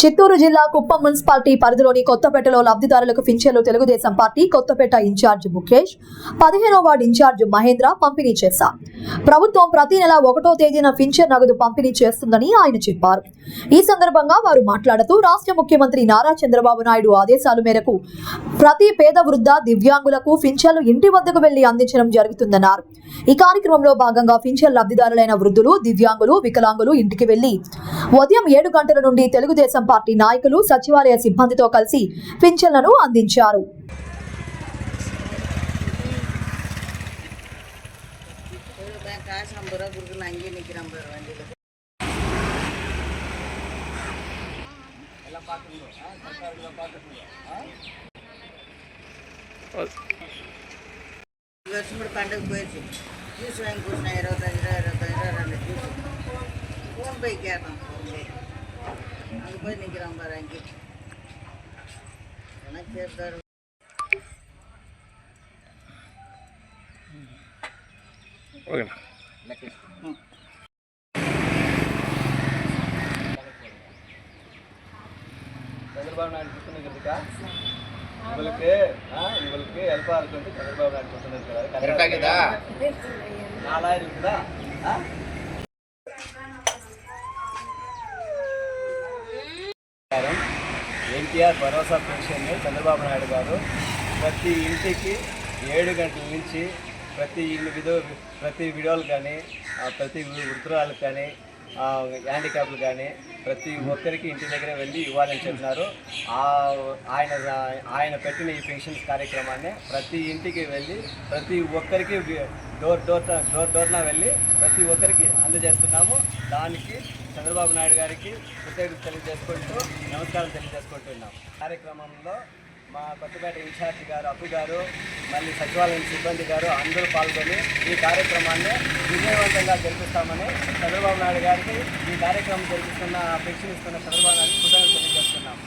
చిత్తూరు జిల్లా కుప్పం మున్సిపాలిటీ పరిధిలోని కొత్తపేటలో లబ్ధిదారులకు పింఛన్లు తెలుగుదేశం పార్టీ కొత్తపేట ఇన్ఛార్జ్ ముఖేష్, 15వ వార్డు ఇన్ఛార్జ్ మహేంద్ర పంపిణీ చేశారు. ప్రభుత్వం ప్రతి నెల 1వ తేదీన పింఛన్ నగదు పంపిణీ చేస్తుందని ఆయన చెప్పారు. ఈ సందర్భంగా వారు మాట్లాడుతూ రాష్ట్ర ముఖ్యమంత్రి నారా చంద్రబాబు నాయుడు ఆదేశాల మేరకు ప్రతి పేద వృద్ధ దివ్యాంగులకు పింఛన్లు ఇంటి వద్దకు వెళ్లి అందించడం జరుగుతుందన్నారు. ఈ కార్యక్రమంలో భాగంగా పింఛన్ లబ్ధిదారులైన వృద్ధులు, దివ్యాంగులు, వికలాంగులు ఇంటికి వెళ్లి ఉదయం 7 గంటల నుండి తెలుగుదేశం పార్టీ నాయకులు, సచివాలయ సిబ్బందితో కలిసి పింఛన్లను అందించారు. పండుగ పోయి చూసి కూర్చున్నా 25 ఫోన్ పైకి అందుపోయి నీకు రంబారానికి చేస్తారు. చంద్రబాబు నాయుడు చూస్తున్నట్టుగా உங்களுக்கு ஹெல்ப்பா இருக்கும். చంద్రబాబు నాయుడు చూస్తున్నట్టు కరెక్టా కదా? 4000 కదా? ఎన్టీఆర్ భరోసా పెన్షన్ చంద్రబాబు నాయుడు గారు ప్రతి ఇంటికి 7 గంటల నుంచి ప్రతి వీడియోలు కానీ, ప్రతి వృద్ధురాలకు కానీ, హ్యాండిక్యాప్లు కానీ ప్రతి ఒక్కరికి ఇంటి దగ్గర వెళ్ళి ఇవ్వాలని చెప్పినారు. ఆయన పెట్టిన ఈ పెన్షన్స్ కార్యక్రమాన్ని ప్రతి ఇంటికి వెళ్ళి ప్రతి ఒక్కరికి డోర్న వెళ్ళి ప్రతి ఒక్కరికి అందజేస్తున్నాము. దానికి చంద్రబాబు నాయుడు గారికి కృతజ్ఞతలు తెలియజేసుకుంటూ నమస్కారం తెలియజేసుకుంటున్నాం. కార్యక్రమంలో మా కొత్తపేట ఇన్ఛార్జి గారు, అప్పు గారు, మళ్ళీ సచివాలయం సిబ్బంది గారు అందరూ పాల్గొని ఈ కార్యక్రమాన్ని విజయవంతంగా జరిపిస్తామని చంద్రబాబు నాయుడు గారికి ఈ కార్యక్రమం జరిపిస్తున్న పెన్షన్ ఇస్తున్న చంద్రబాబు నాయుడు కృతజ్ఞతలు తెలియజేస్తున్నాం.